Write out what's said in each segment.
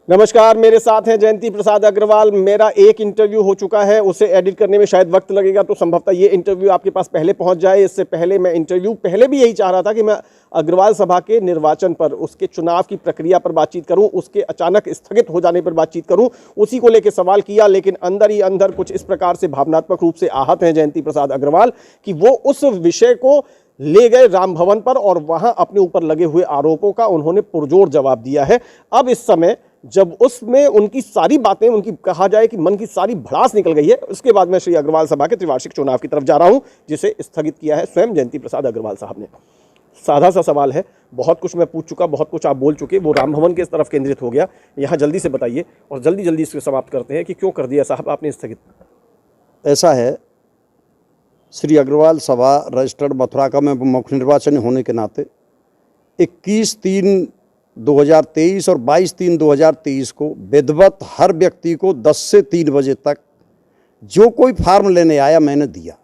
नमस्कार, मेरे साथ हैं जयंती प्रसाद अग्रवाल। मेरा एक इंटरव्यू हो चुका है, उसे एडिट करने में शायद वक्त लगेगा, तो संभवतः ये इंटरव्यू आपके पास पहले पहुंच जाए। इससे पहले मैं इंटरव्यू पहले भी यही चाह रहा था कि मैं अग्रवाल सभा के निर्वाचन पर, उसके चुनाव की प्रक्रिया पर बातचीत करूं, उसके अचानक स्थगित हो जाने पर बातचीत करूं, उसी को लेकर सवाल किया। लेकिन अंदर ही अंदर कुछ इस प्रकार से भावनात्मक रूप से आहत हैं जयंती प्रसाद अग्रवाल कि वो उस विषय को ले गए राम भवन पर और वहां अपने ऊपर लगे हुए आरोपों का उन्होंने पुरजोर जवाब दिया है। अब इस समय जब उसमें उनकी सारी बातें, उनकी कहा जाए कि मन की सारी भड़ास निकल गई है, उसके बाद मैं श्री अग्रवाल सभा के त्रिवार्षिक चुनाव की तरफ जा रहा हूं, जिसे स्थगित किया है स्वयं जयंती प्रसाद अग्रवाल साहब ने। साधा सा सवाल है, बहुत कुछ मैं पूछ चुका, बहुत कुछ आप बोल चुके, वो राम भवन के तरफ केंद्रित हो गया। यहाँ जल्दी से बताइए और जल्दी जल्दी इसको समाप्त करते हैं कि क्यों कर दिया साहब आपने स्थगित। ऐसा है, श्री अग्रवाल सभा रजिस्टर्ड मथुरा का मैं मुख्य निर्वाचन होने के नाते 21/3/2023 और 22/3/2023 को विधिवत हर व्यक्ति को 10 से 3 बजे तक जो कोई फार्म लेने आया मैंने दिया।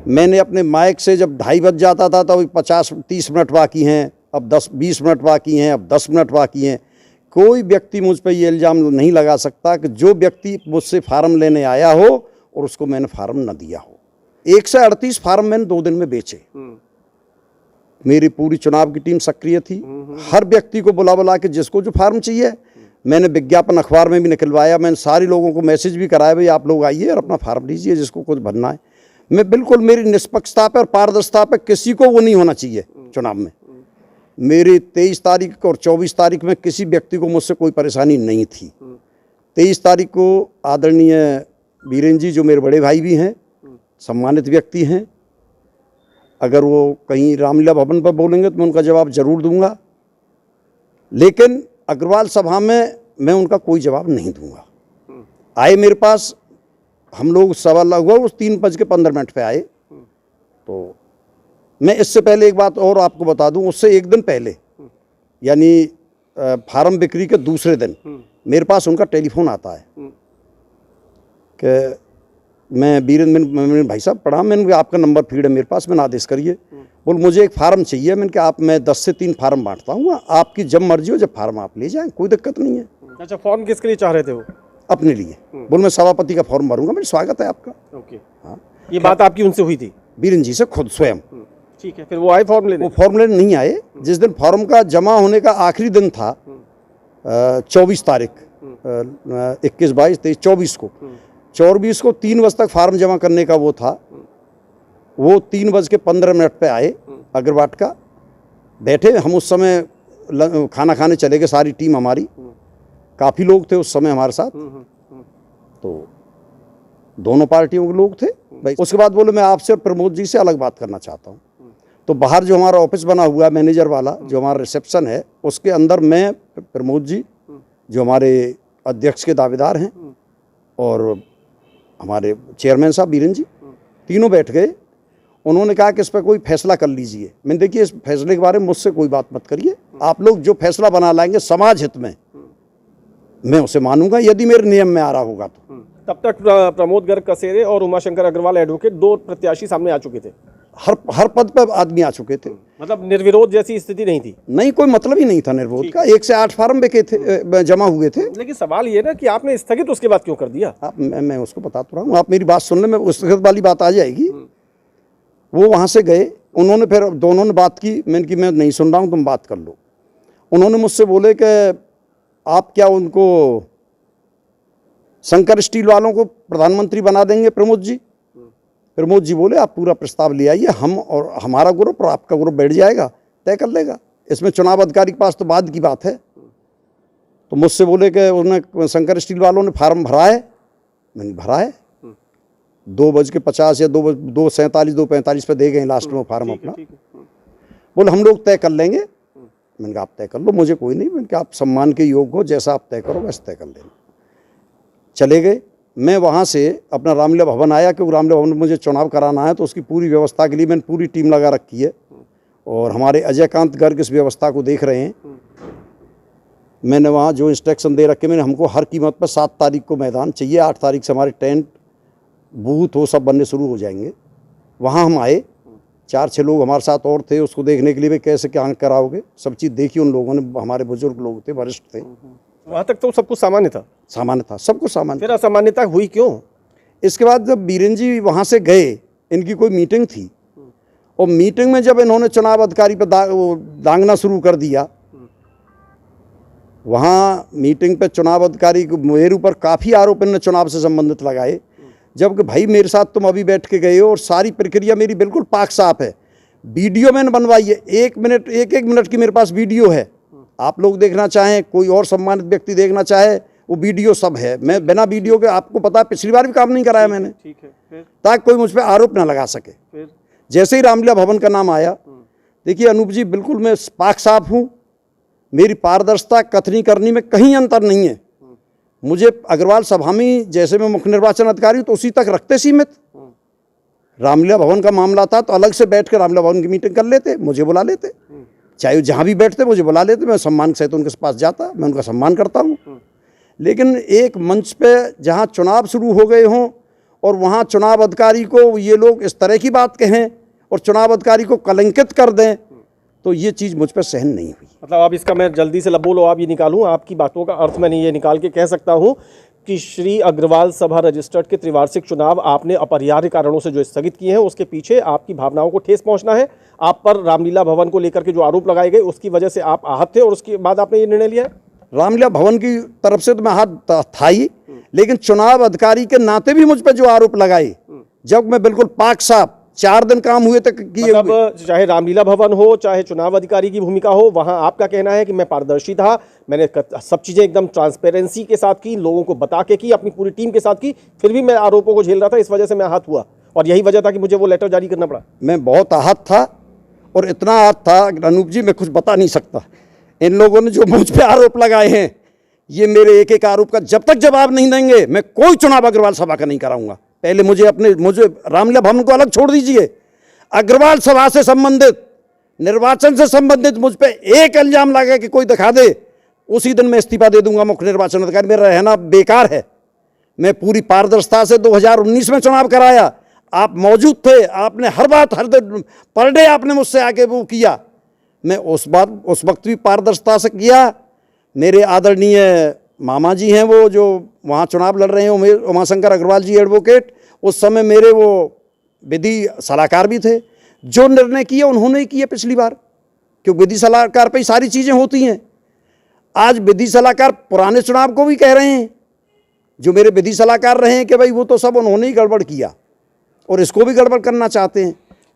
मैंने अपने माइक से जब 2:30 बज जाता था तो 50-30 मिनट बाकी हैं, अब 10-20 मिनट बाकी हैं, अब 10 मिनट बाकी हैं। कोई व्यक्ति मुझ पर ये इल्ज़ाम नहीं लगा सकता कि जो व्यक्ति मुझसे फार्म लेने आया हो और उसको मैंने फार्म न दिया हो। 138 फार्म मैंने 2 दिन में बेचे। मेरी पूरी चुनाव की टीम सक्रिय थी। हर व्यक्ति को बुला बुला के जिसको जो फार्म चाहिए, मैंने विज्ञापन अखबार में भी निकलवाया। मैंने सारे लोगों को मैसेज भी कराया, भाई आप लोग आइए और अपना फार्म लीजिए जिसको कुछ भरना है। मैं बिल्कुल, मेरी निष्पक्षता पर और पारदर्शिता पर किसी को वो नहीं होना चाहिए चुनाव में। मेरी 23 तारीख और 24 तारीख में किसी व्यक्ति को मुझसे कोई परेशानी नहीं थी। 23 तारीख को आदरणीय बीरेन जी, जो मेरे बड़े भाई भी हैं, सम्मानित व्यक्ति हैं, अगर वो कहीं रामलीला भवन पर बोलेंगे तो मैं उनका जवाब जरूर दूंगा। लेकिन अग्रवाल सभा में मैं उनका कोई जवाब नहीं दूंगा। आए मेरे पास, हम लोग सवा लगभग उस 3:15 पे आए। तो मैं इससे पहले एक बात और आपको बता दूं, उससे एक दिन पहले यानी फार्म बिक्री के दूसरे दिन मेरे पास उनका टेलीफोन आता है कि मैं बीरेंद्र भाई साहब प्रणाम, मैंने आपका नंबर फीड है मेरे पास, मैंने आदेश करिए। बोल मुझे एक फार्म चाहिए। मैंने कहा मैं 10 से 3 फार्म बांटता हूँ, आपकी जब मर्जी हो, जब फार्म आप ले जाएं, कोई दिक्कत नहीं है। अच्छा, फॉर्म किसके लिए चाह रहे थे वो? अपने लिए। बोल मैं सभापति का फॉर्म भरूंगा। मेरा स्वागत है आपका। ओके, हाँ, ये बात आपकी उनसे हुई थी? बीरेन जी से खुद स्वयं। ठीक है, फिर वो आए फॉर्म लेने? वो फॉर्म लेने नहीं आए। जिस दिन फॉर्म का जमा होने का आखिरी दिन था, 24 तारीख, 21, 22, 23, 24 को, 24 को 3 बजे तक फार्म जमा करने का वो था। वो 3:15 पे आए अग्रवाट का, बैठे। हम उस समय खाना खाने चले गए, सारी टीम हमारी, काफ़ी लोग थे उस समय हमारे साथ। तो दोनों पार्टियों के लोग थे भाई। उसके बाद बोले मैं आपसे और प्रमोद जी से अलग बात करना चाहता हूँ। तो बाहर जो हमारा ऑफिस बना हुआ है मैनेजर वाला, जो हमारा रिसेप्शन है, उसके अंदर मैं, प्रमोद जी जो हमारे अध्यक्ष के दावेदार हैं, और हमारे चेयरमैन साहब बीरेन जी, तीनों बैठ गए। उन्होंने कहा कि इस पर कोई फैसला कर लीजिए। मैंने देखिए, इस फैसले के बारे में मुझसे कोई बात मत करिए, आप लोग जो फैसला बना लाएंगे समाज हित में, मैं उसे मानूंगा यदि मेरे नियम में आ रहा होगा तो। तब तक प्रमोद गर्ग कसेरे और उमाशंकर अग्रवाल एडवोकेट, 2 प्रत्याशी सामने आ चुके थे। हर पद पर आदमी आ चुके थे। मतलब निर्विरोध जैसी स्थिति नहीं थी? नहीं, कोई मतलब ही नहीं था निर्विरोध का। 1 से 8 फार्म बिके थे, जमा हुए थे। लेकिन सवाल ये ना कि आपने स्थगित उसके बाद क्यों कर दिया? मैं उसको बता तो रहा हूँ, आप मेरी बात सुन ले, मैं उस वाली बात आ जाएगी। वो वहाँ से गए, उन्होंने फिर दोनों ने बात की। मैंने कि मैं नहीं सुन रहा हूँ, तुम बात कर लो। उन्होंने मुझसे बोले कि आप क्या उनको शंकर स्टील वालों को प्रधानमंत्री बना देंगे प्रमोद जी? प्रमोद जी बोले आप पूरा प्रस्ताव ले आइए, हम और हमारा ग्रुप और आपका ग्रुप बैठ जाएगा, तय कर लेगा। इसमें चुनाव अधिकारी के पास तो बाद की बात है। तो मुझसे बोले कि उन्होंने शंकर स्टील वालों ने फार्म भरा है। मैंने भरा है। 2:50 या 2:47, 2:45 पे दे गए लास्ट में फार्म अपना। बोले हम लोग तय कर लेंगे। मैंने कहा आप तय कर लो, मुझे कोई नहीं। मैंने कहा आप सम्मान के योग्य हो, जैसा आप तय करो वैसे तय कर लेना। चले गए। मैं वहाँ से अपना रामलीला भवन आया, क्योंकि रामलीला भवन में मुझे चुनाव कराना है, तो उसकी पूरी व्यवस्था के लिए मैंने पूरी टीम लगा रखी है, और हमारे अजय कांत गर्ग इस व्यवस्था को देख रहे हैं। मैंने वहाँ जो इंस्ट्रक्शन दे रखे, मैंने हमको हर कीमत पर 7 तारीख को मैदान चाहिए, 8 तारीख से हमारे टेंट बूथ वो सब बनने शुरू हो जाएंगे। वहाँ हम आए, 4-6 लोग हमारे साथ और थे उसको देखने के लिए, भी कैसे क्या कराओगे, सब चीज़ देखी उन लोगों ने। हमारे बुजुर्ग लोग थे, वरिष्ठ थे, वहाँ तक तो सब कुछ सामान्य था, सामान्य था, सब कुछ सामान्य। फिर असामान्यता हुई क्यों? इसके बाद जब बीरेन जी वहाँ से गए, इनकी कोई मीटिंग थी, और मीटिंग में जब इन्होंने चुनाव अधिकारी पर दांगना शुरू कर दिया, वहाँ मीटिंग पे चुनाव अधिकारी को मेरे ऊपर काफ़ी आरोप इन्होंने चुनाव से संबंधित लगाए, जबकि भाई मेरे साथ तुम अभी बैठ के गए हो और सारी प्रक्रिया मेरी बिल्कुल पाक साफ है। वीडियो मैंने बनवाई है, एक मिनट की मेरे पास वीडियो है। आप लोग देखना चाहें, कोई और सम्मानित व्यक्ति देखना चाहे, वो वीडियो सब है। मैं बिना वीडियो के, आपको पता है पिछली बार भी काम नहीं कराया मैंने, ठीक है, फिर ताकि कोई मुझ पर आरोप ना लगा सके। फिर जैसे ही रामलीला भवन का नाम आया, देखिए अनूप जी, बिल्कुल मैं पाक साफ हूँ, मेरी पारदर्शिता कथनी करनी में कहीं अंतर नहीं है। मुझे अग्रवाल सभा में जैसे मैं मुख्य निर्वाचन अधिकारी हूँ तो उसी तक रखते सीमित। रामलीला भवन का मामला था तो अलग से बैठ कर रामलीला भवन की मीटिंग कर लेते, मुझे बुला लेते, चाहे जहाँ भी बैठते मुझे बुला लेते, मैं सम्मान से तो उनके पास जाता, मैं उनका सम्मान करता हूँ। लेकिन एक मंच पे जहाँ चुनाव शुरू हो गए हों और वहाँ चुनाव अधिकारी को ये लोग इस तरह की बात कहें और चुनाव अधिकारी को कलंकित कर दें, तो ये चीज़ मुझ पर सहन नहीं हुई। मतलब अब इसका मैं जल्दी से बोलो आप ये निकालूं, आपकी बातों का अर्थ मैंने ये निकाल के कह सकता हूं कि श्री अग्रवाल सभा रजिस्टर्ड के त्रिवार्षिक चुनाव आपने अपरिहार्य कारणों से जो स्थगित किए हैं, उसके पीछे आपकी भावनाओं को ठेस पहुंचना है। आप पर रामलीला भवन को लेकर के जो आरोप लगाए गए उसकी वजह से आप आहत थे और उसके बाद आपने ये निर्णय लिया है। रामलीला भवन की तरफ से तो मैं हाथ था ही, लेकिन चुनाव अधिकारी के नाते भी मुझ पर जो आरोप लगाए, जब मैं बिल्कुल पाक साफ 4 दिन काम हुए तक किए हुए। मतलब चाहे रामलीला भवन हो, चाहे चुनाव अधिकारी की भूमिका हो, वहां आपका कहना है कि मैं पारदर्शी था, मैंने सब चीजें एकदम ट्रांसपेरेंसी के साथ की, लोगों को बता के की, अपनी पूरी टीम के साथ की, फिर भी मैं आरोपों को झेल रहा था, इस वजह से मैं आहत हुआ और यही वजह था कि मुझे वो लेटर जारी करना पड़ा। मैं बहुत आहत था और इतना आहत था अनूप जी, मैं कुछ बता नहीं सकता। इन लोगों ने जो मुझ पर आरोप लगाए हैं, ये मेरे एक एक आरोप का जब तक जवाब नहीं देंगे मैं कोई चुनाव अग्रवाल सभा का नहीं कराऊंगा। पहले मुझे रामलीला भवन को अलग छोड़ दीजिए, अग्रवाल सभा से संबंधित, निर्वाचन से संबंधित मुझ पे एक इल्जाम लगे कि कोई दिखा दे, उसी दिन मैं इस्तीफा दे दूंगा मुख्य निर्वाचन अधिकारी। मेरा रहना बेकार है। मैं पूरी पारदर्शिता से 2019 में चुनाव कराया, आप मौजूद थे, आपने हर बात हर दिन पर डे आपने मुझसे आके वो किया। मैं उस वक्त भी पारदर्शिता से किया। मेरे आदरणीय मामा जी हैं वो जो वहाँ चुनाव लड़ रहे हैं, उमाशंकर अग्रवाल जी एडवोकेट, उस समय मेरे वो विधि सलाहकार भी थे। जो निर्णय किए उन्होंने ही किए पिछली बार, क्योंकि विधि सलाहकार पे ही सारी चीज़ें होती हैं। आज विधि सलाहकार पुराने चुनाव को भी कह रहे हैं, जो मेरे विधि सलाहकार रहे हैं, कि भाई वो तो सब उन्होंने ही गड़बड़ किया और इसको भी गड़बड़ करना चाहते हैं।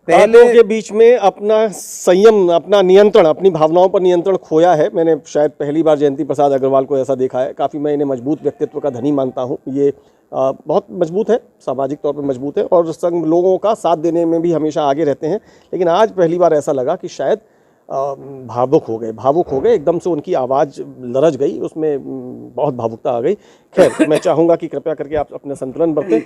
पहले के बीच में अपना संयम, अपना नियंत्रण, अपनी भावनाओं पर नियंत्रण खोया है। मैंने शायद पहली बार जयंती प्रसाद अग्रवाल को ऐसा देखा है। काफ़ी मैं इन्हें मजबूत व्यक्तित्व का धनी मानता हूँ। ये बहुत मजबूत है, सामाजिक तौर पर मजबूत है और संग लोगों का साथ देने में भी हमेशा आगे रहते हैं। लेकिन आज पहली बार ऐसा लगा कि शायद भावुक हो गए, एकदम से उनकी आवाज़ लरज गई, उसमें बहुत भावुकता आ गई। खैर, मैं चाहूँगा कि कृपया करके आप अपना संतुलन बरतें।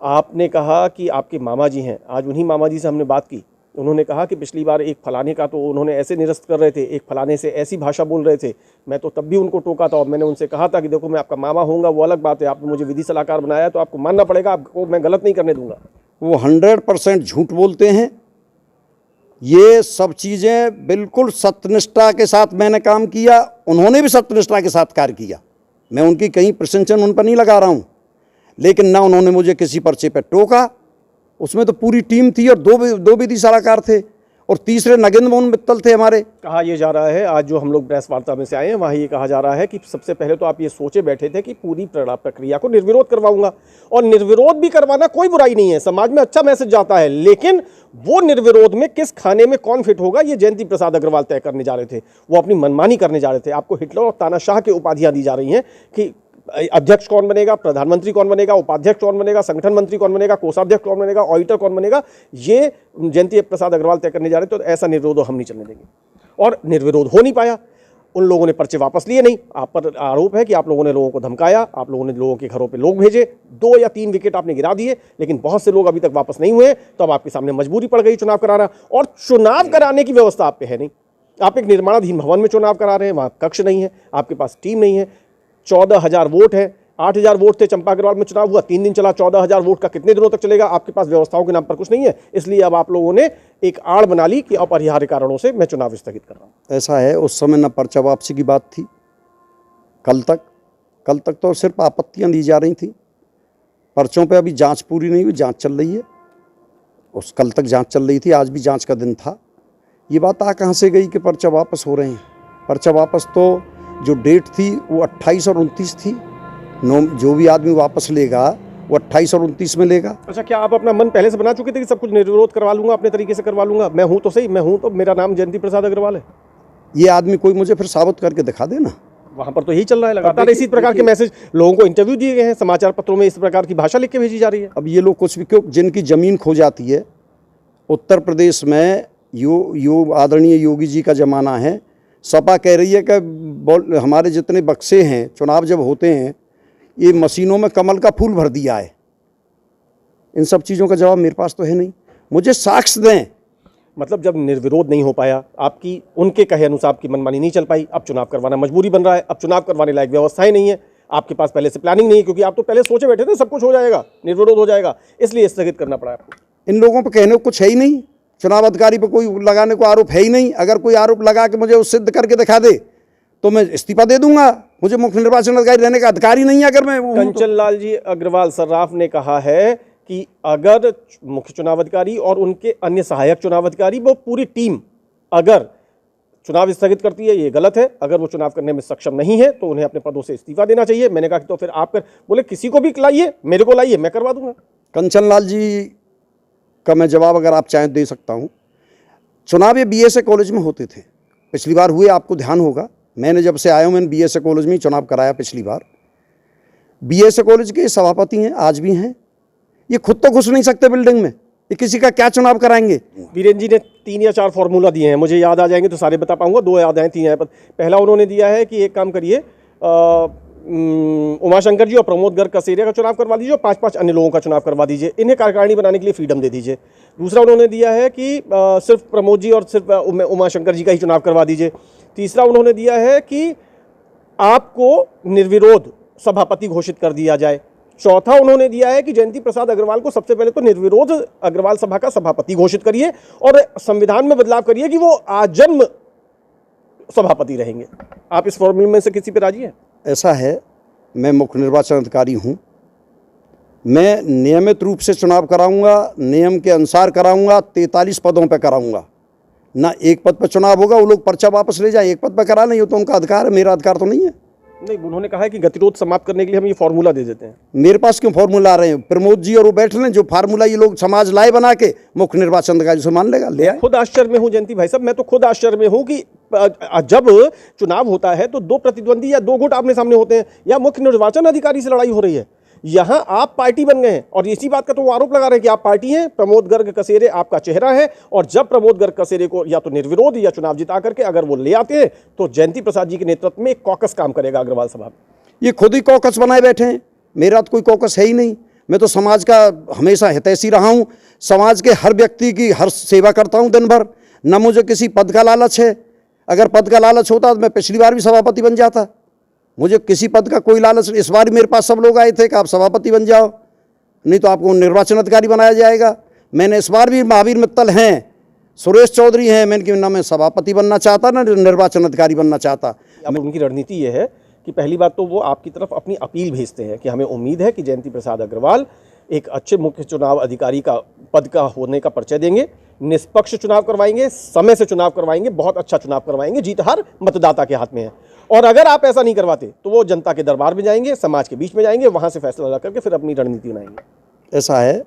आपने कहा कि आपके मामा जी हैं, आज उन्हीं मामा जी से हमने बात की। उन्होंने कहा कि पिछली बार एक फलाने का तो उन्होंने ऐसे निरस्त कर रहे थे, एक फलाने से ऐसी भाषा बोल रहे थे, मैं तो तब भी उनको टोका था और मैंने उनसे कहा था कि देखो मैं आपका मामा होऊंगा वो अलग बात है, आपने मुझे विधि सलाहकार बनाया तो आपको मानना पड़ेगा, आपको मैं गलत नहीं करने दूंगा। वो 100% झूठ बोलते हैं। ये सब चीज़ें बिल्कुल सत्यनिष्ठा के साथ मैंने काम किया, उन्होंने भी सत्यनिष्ठा के साथ कार्य किया। मैं उनकी कहीं प्रशंसन उन पर नहीं लगा रहा हूँ, लेकिन ना उन्होंने मुझे किसी पर्चे पर टोका। उसमें तो पूरी टीम थी और दो विधि सलाहकार थे और तीसरे नगेंद्र मोहन मित्तल थे हमारे। कहा यह जा रहा है, आज जो हम लोग प्रेस वार्ता में से आए हैं वहाँ ये कहा जा रहा है कि सबसे पहले तो आप ये सोचे बैठे थे कि पूरी प्रक्रिया को निर्विरोध करवाऊंगा, और निर्विरोध भी करवाना कोई बुराई नहीं है, समाज में अच्छा मैसेज जाता है। लेकिन वो निर्विरोध में किस खाने में कौन फिट होगा ये जयंती प्रसाद अग्रवाल तय करने जा रहे थे। वो अपनी मनमानी करने जा रहे थे। आपको हिटलर और तानाशाह की उपाधियां दी जा रही हैं कि अध्यक्ष कौन बनेगा, प्रधानमंत्री कौन बनेगा, उपाध्यक्ष कौन बनेगा, संगठन मंत्री कौन बनेगा, कोषाध्यक्ष कौन बनेगा, ऑडिटर कौन बनेगा, ये जयंती प्रसाद अग्रवाल तय करने जा रहे थे। तो ऐसा निर्विरोध हम नहीं चलने देंगे, और निर्विरोध हो नहीं पाया। उन लोगों ने पर्चे वापस लिए नहीं। आप पर आरोप है कि आप लोगों ने लोगों को धमकाया, आप लोगों ने लोगों के घरों पे लोग भेजे, 2 या 3 विकेट आपने गिरा दिए, लेकिन बहुत से लोग अभी तक वापस नहीं हुए। तो अब आपके सामने मजबूरी पड़ गई चुनाव कराना, और चुनाव कराने की व्यवस्था आप पे है नहीं। आप एक निर्माणाधीन भवन में चुनाव करा रहे हैं, वहाँ कक्ष नहीं है, आपके पास टीम नहीं है। 14,000 वोट है, 8,000 वोट थे चंपा अग्रवाल में चुनाव हुआ, 3 दिन चला। 14,000 वोट का कितने दिनों तक चलेगा? आपके पास व्यवस्थाओं के नाम पर कुछ नहीं है। इसलिए अब आप लोगों ने एक आड़ बना ली कि अपरिहार्य कारणों से मैं चुनाव स्थगित कर रहा हूं। ऐसा है, उस समय न पर्चा वापसी की बात थी, कल तक तो सिर्फ आपत्तियां दी जा रही थी। पर्चों पे अभी जांच पूरी नहीं हुई, जांच चल रही है। उस कल तक जांच चल रही थी, आज भी जांच का दिन था। ये बात आ कहाँ से गई कि पर्चा वापस हो रहे हैं? पर्चा वापस तो जो डेट थी वो 28 और 29 थी। जो भी आदमी वापस लेगा वो 28 और 29 में लेगा। अच्छा, क्या आप अपना मन पहले से बना चुके थे कि सब कुछ निर्विरोध करवा लूंगा, अपने तरीके से करवा लूंगा, मैं हूं तो सही, मैं हूं तो मेरा नाम जयंती प्रसाद अग्रवाल है? ये आदमी कोई मुझे फिर साबित करके दिखा देना। वहां पर तो यही चल रहा है लगातार, इसी प्रकार के मैसेज लोगों को इंटरव्यू दिए गए हैं, समाचार पत्रों में इस प्रकार की भाषा लिख के भेजी जा रही है। अब ये लोग कुछ भी क्यों, जिनकी ज़मीन खो जाती है, उत्तर प्रदेश में आदरणीय योगी जी का ज़माना है, सपा कह रही है कि हमारे जितने बक्से हैं चुनाव जब होते हैं ये मशीनों में कमल का फूल भर दिया है। इन सब चीज़ों का जवाब मेरे पास तो है नहीं, मुझे साक्ष्य दें। मतलब जब निर्विरोध नहीं हो पाया, आपकी उनके कहे अनुसार आपकी मनमानी नहीं चल पाई, अब चुनाव करवाना मजबूरी बन रहा है, अब चुनाव करवाने लायक व्यवस्थाएं नहीं है, आपके पास पहले से प्लानिंग नहीं है, क्योंकि आप तो पहले सोचे बैठे थे सब कुछ हो जाएगा, निर्विरोध हो जाएगा, इसलिए स्थगित करना पड़ा आपको। इन लोगों पर कहने को कुछ है ही नहीं, चुनाव अधिकारी पर कोई लगाने को आरोप है ही नहीं। अगर कोई आरोप लगा के मुझे उस सिद्ध करके दिखा दे तो मैं इस्तीफा दे दूंगा। मुझे मुख्य निर्वाचन अधिकारी रहने का अधिकार ही नहीं है। अगर मैं कंचन लाल जी अग्रवाल सर्राफ ने कहा है कि अगर मुख्य चुनाव अधिकारी और उनके अन्य सहायक चुनाव अधिकारी, वो पूरी टीम अगर चुनाव स्थगित करती है, ये गलत है। अगर वो चुनाव करने में सक्षम नहीं है तो उन्हें अपने पदों से इस्तीफा देना चाहिए। मैंने कहा कि तो फिर आप कर, बोले किसी को भी लाइए, मेरे को लाइए, मैं करवा दूंगा। कंचन लाल जी का मैं जवाब अगर आप चाहें दे सकता हूं। चुनाव ये बीएसए कॉलेज में होते थे, पिछली बार हुए, आपको ध्यान होगा। मैंने जब से आया हूं मैंने बीएसए कॉलेज में ही चुनाव कराया पिछली बार। बीएसए कॉलेज के सभापति हैं, आज भी हैं। ये खुद तो घुस नहीं सकते बिल्डिंग में, ये किसी का क्या चुनाव कराएंगे? वीरेंद्र जी ने 3 या 4 फॉर्मूला दिए हैं, मुझे याद आ जाएंगे तो सारे बता पाऊंगा, 2 याद आए, 3 याद। पहला उन्होंने दिया है कि एक काम करिए, उमाशंकर जी और प्रमोद गर्ग कसेरिया का चुनाव करवा दीजिए और 5-5 अन्य लोगों का चुनाव करवा दीजिए, इन्हें कार्यकारिणी बनाने के लिए फ्रीडम दे दीजिए। दूसरा उन्होंने दिया है कि सिर्फ प्रमोद जी और सिर्फ उमाशंकर जी का ही चुनाव करवा दीजिए। तीसरा उन्होंने दिया है कि आपको निर्विरोध सभापति घोषित कर दिया जाए। चौथा उन्होंने दिया है कि जयंती प्रसाद अग्रवाल को सबसे पहले तो निर्विरोध अग्रवाल सभा का सभापति घोषित करिए और संविधान में बदलाव करिए कि वो आजन्म सभापति रहेंगे। आप इस फॉर्मूले में से किसी पे राजी हैं? ऐसा है, मैं मुख्य निर्वाचन अधिकारी हूं, मैं नियमित रूप से चुनाव कराऊंगा, नियम के अनुसार कराऊंगा, 43 पदों पर कराऊंगा। ना एक पद पर चुनाव होगा, वो लोग पर्चा वापस ले जाए, एक पद पर करा नहीं हो तो उनका अधिकार है, मेरा अधिकार तो नहीं है। नहीं, उन्होंने कहा है कि गतिरोध समाप्त करने के लिए हम ये फॉर्मूला दे देते हैं। मेरे पास क्यों फॉर्मूला आ रहे हैं? प्रमोद जी और वो बैठ लें, जो फार्मूला ये लोग समाज लाए बना के, मुख्य निर्वाचन अधिकारी से मान लेगा, ले आए। खुद आश्चर्य में हूं जयंती भाई साहब, मैं तो खुद आश्चर्य में हूं कि जब चुनाव होता है तो 2 प्रतिद्वंदी या 2 गुट आमने सामने होते हैं, या मुख्य निर्वाचन अधिकारी से लड़ाई हो रही है। यहां आप पार्टी बन गए हैं और इसी बात का तो वो आरोप लगा रहे हैं कि आप पार्टी हैं, प्रमोद गर्ग कसेरे आपका चेहरा है। और जब प्रमोद गर्ग कसेरे को या तो निर्विरोध या चुनाव जिता करके अगर वो ले आते हैं तो जयंती प्रसाद जी के नेतृत्व में एक कॉकस काम करेगा अग्रवाल सभा में। ये खुद ही कॉकस बनाए बैठे हैं, मेरा तो कोई कॉकस है ही नहीं। मैं तो समाज का हमेशा हितैषी रहा हूँ, समाज के हर व्यक्ति की हर सेवा करता हूँ दिन भर। न मुझे किसी पद का लालच है, अगर पद का लालच होता तो मैं पिछली बार भी सभापति बन जाता। मुझे किसी पद का कोई लालच नहीं। इस बार मेरे पास सब लोग आए थे कि आप सभापति बन जाओ, नहीं तो आपको निर्वाचन अधिकारी बनाया जाएगा। मैंने इस बार भी, महावीर मित्तल हैं, सुरेश चौधरी हैं, मैंने ना मैं सभापति बनना चाहता ना निर्वाचन अधिकारी बनना चाहता। अब उनकी रणनीति ये है कि पहली बात तो वो आपकी तरफ अपनी अपील भेजते हैं कि हमें उम्मीद है कि जयंती प्रसाद अग्रवाल एक अच्छे मुख्य चुनाव अधिकारी का पद का होने का परिचय देंगे, निष्पक्ष चुनाव करवाएंगे, समय से चुनाव करवाएंगे, बहुत अच्छा चुनाव करवाएंगे, जीत हर मतदाता के हाथ में है। और अगर आप ऐसा नहीं करवाते तो वो जनता के दरबार में जाएंगे, समाज के बीच में जाएंगे, वहां से फैसला लगा करके फिर अपनी रणनीति बनाएंगे। ऐसा है,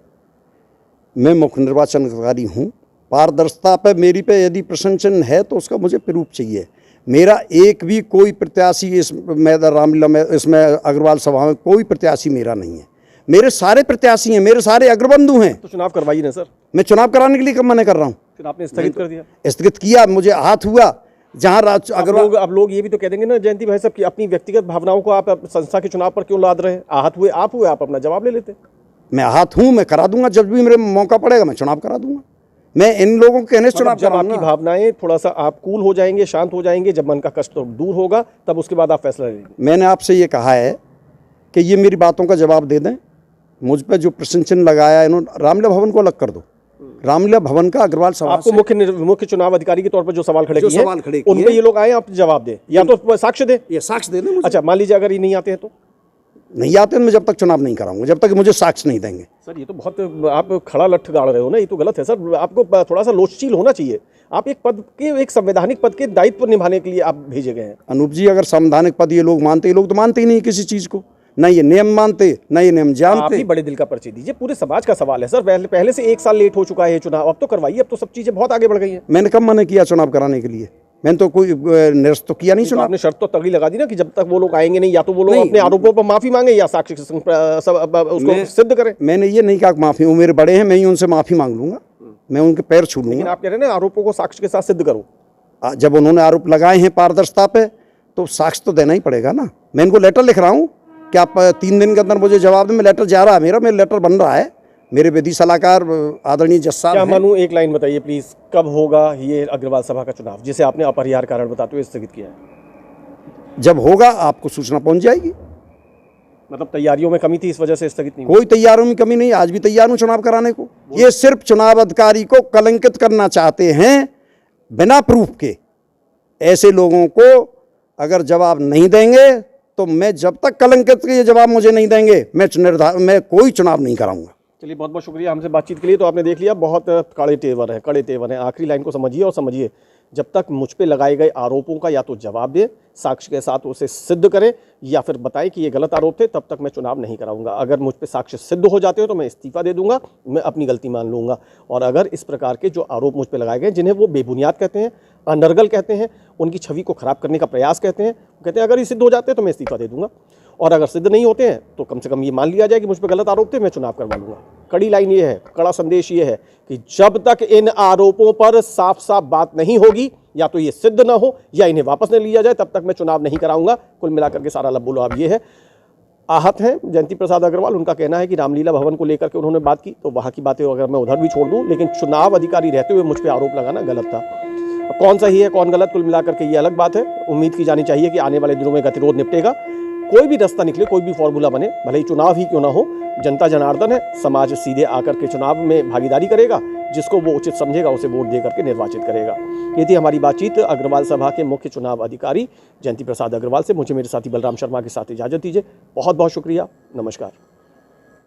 मैं मुख्य निर्वाचन अधिकारी हूँ, पारदर्शिता पे मेरी पे यदि प्रशंसन है तो उसका मुझे प्रूफ चाहिए। मेरा एक भी कोई प्रत्याशी इस मैदान रामलीला में, इसमें अग्रवाल सभा में कोई प्रत्याशी मेरा नहीं है। मेरे सारे प्रत्याशी हैं, मेरे सारे अग्रबंधु हैं। तो चुनाव करवाइए ना सर। मैं चुनाव कराने के लिए कब मना कर रहा हूँ? फिर आपने स्थगित कर दिया। स्थगित किया, मुझे आहत हुआ। जहाँ अब लोग ये भी तो कह देंगे ना जयंती भाई साहब कि अपनी व्यक्तिगत भावनाओं को आप संस्था के चुनाव पर क्यों लाद रहे हैं? आहत हुए आप अपना जवाब ले लेते। मैं आहत हूँ, मैं करा दूंगा, जब भी मेरे मौका पड़ेगा मैं चुनाव करा दूंगा। मैं इन लोगों के कहने से चुनाव जब आपकी भावनाएं थोड़ा सा आप कूल हो जाएंगे, शांत हो जाएंगे, जब मन का कष्ट तो दूर होगा, तब उसके बाद आप फैसला लेंगे। मैंने आपसे ये कहा है कि ये मेरी बातों का जवाब दे दें। मुझ पर जो प्रशंसन लगाया इन्होंने, रामलीला भवन को अलग कर दो, रामलीला भवन का अग्रवाल सभा आपको मुख्य चुनाव अधिकारी के तौर पर जो सवाल खड़े किए सवाल खड़े किए उन पे ये लोग आए, आप जवाब दें या तो साक्ष्य दे। ये साक्ष्य देना मुझे। अच्छा, मान लीजिए अगर ये नहीं आते हैं तो नहीं आते हैं, मैं जब तक चुनाव नहीं कराऊंगा, जब तक मुझे साक्ष्य नहीं देंगे। सर ये तो बहुत आप खड़ा लठ गाड़ रहे हो ना, ये तो गलत है सर। आपको थोड़ा सा लोचशील होना चाहिए। आप एक पद के, एक संवैधानिक पद के दायित्व निभाने के लिए आप भेजे गए हैं। अनूप जी, अगर संवैधानिक पद ये लोग मानते, ये लोग तो मानते ही नहीं किसी चीज को, न ये नियम मानते, न ये नियम आप जानते। ही बड़े दिल का परिचय दीजिए, पूरे समाज का सवाल है सर। पहले से 1 साल लेट हो चुका है ये चुनाव, अब तो करवाइए, अब तो सब चीजें बहुत आगे बढ़ गई हैं। मैंने कब मना किया चुनाव कराने के लिए? मैंने तो कोई निरस्त तो किया नहीं तो चुनाव। आपने शर्त तो तगड़ी लगा दी ना कि जब तक वो लोग आएंगे नहीं, या तो वो लोग अपने आरोपों पर माफी मांगे या साक्ष्य उसको सिद्ध करें। मैंने ये नहीं कहा माफी, वो मेरे बड़े हैं, मैं ही उनसे माफी मांग लूंगा, मैं उनके पैर छू लेकिन लूंगा। आप कह रहे हैं ना आरोपों को साक्ष्य के साथ सिद्ध करो। जब उन्होंने आरोप लगाए हैं पारदर्शिता पे, तो साक्ष्य तो देना ही पड़ेगा ना। मैं इनको लेटर लिख रहा हूँ कि आप 3 दिन के अंदर मुझे जवाब दें। मैं लेटर जा रहा है, मेरा लेटर बन रहा है। मेरे विधि सलाहकार आदरणीय जज साहब क्या हैं। मानूं, एक लाइन बताइए प्लीज, कब होगा ये अग्रवाल सभा का चुनाव जिसे आपने अपरिहार्य कारण बताते हुए स्थगित किया है? जब होगा आपको सूचना पहुंच जाएगी। मतलब तैयारियों में कमी थी, इस वजह से स्थगित नहीं हुआ? कोई तैयारों में कमी नहीं, आज भी तैयार हूं चुनाव कराने को। ये सिर्फ चुनाव अधिकारी को कलंकित करना चाहते हैं बिना प्रूफ के। ऐसे लोगों को अगर जवाब नहीं देंगे तो मैं, जब तक कलंकित के ये जवाब मुझे नहीं देंगे, मैं कोई चुनाव नहीं कराऊंगा। चलिए, बहुत बहुत शुक्रिया हमसे बातचीत के लिए। तो आपने देख लिया, बहुत कड़े तेवर है, कड़े तेवर है। आखिरी लाइन को समझिए और समझिए, जब तक मुझ पे लगाए गए आरोपों का या तो जवाब दे, साक्ष्य के साथ उसे सिद्ध करें, या फिर बताएं कि ये गलत आरोप थे, तब तक मैं चुनाव नहीं कराऊंगा। अगर मुझ पे साक्ष्य सिद्ध हो जाते हो तो मैं इस्तीफा दे दूंगा, मैं अपनी गलती मान लूंगा। और अगर इस प्रकार के जो आरोप मुझ पे लगाए गए, जिन्हें वो बेबुनियाद कहते हैं, अनर्गल कहते हैं, उनकी छवि को खराब करने का प्रयास कहते हैं, कहते हैं अगर ये सिद्ध हो जाते हैं तो मैं इस्तीफा दे दूंगा, और अगर सिद्ध नहीं होते हैं तो कम से कम ये मान लिया जाए कि मुझ पे गलत आरोप थे, मैं चुनाव करवा लूंगा। कड़ी लाइन ये है, कड़ा संदेश ये है कि जब तक इन आरोपों पर साफ साफ बात नहीं होगी, या तो ये सिद्ध ना हो या इन्हें वापस न लिया जाए, तब तक मैं चुनाव नहीं कराऊंगा। कुल मिलाकर के सारा लब्बो लाभ ये है। आहत हैं जयंती प्रसाद अग्रवाल, उनका कहना है कि रामलीला भवन को लेकर के उन्होंने बात की, तो वहाँ की बातें अगर मैं उधर भी छोड़ दूँ, लेकिन चुनाव अधिकारी रहते हुए मुझ पर आरोप लगाना गलत था। कौन सही है कौन गलत, कुल मिलाकर के ये अलग बात है। उम्मीद की जानी चाहिए कि आने वाले दिनों में गतिरोध निपटेगा, कोई भी रास्ता निकले, कोई भी फॉर्मूला बने, भले ही चुनाव ही क्यों ना हो। जनता जनार्दन है, समाज सीधे आकर के चुनाव में भागीदारी करेगा, जिसको वो उचित समझेगा उसे वोट दे करके निर्वाचित करेगा। ये थी हमारी बातचीत अग्रवाल सभा के मुख्य चुनाव अधिकारी जयंती प्रसाद अग्रवाल से। मुझे मेरे साथी बलराम शर्मा के साथ इजाजत दीजिए। बहुत बहुत शुक्रिया, नमस्कार।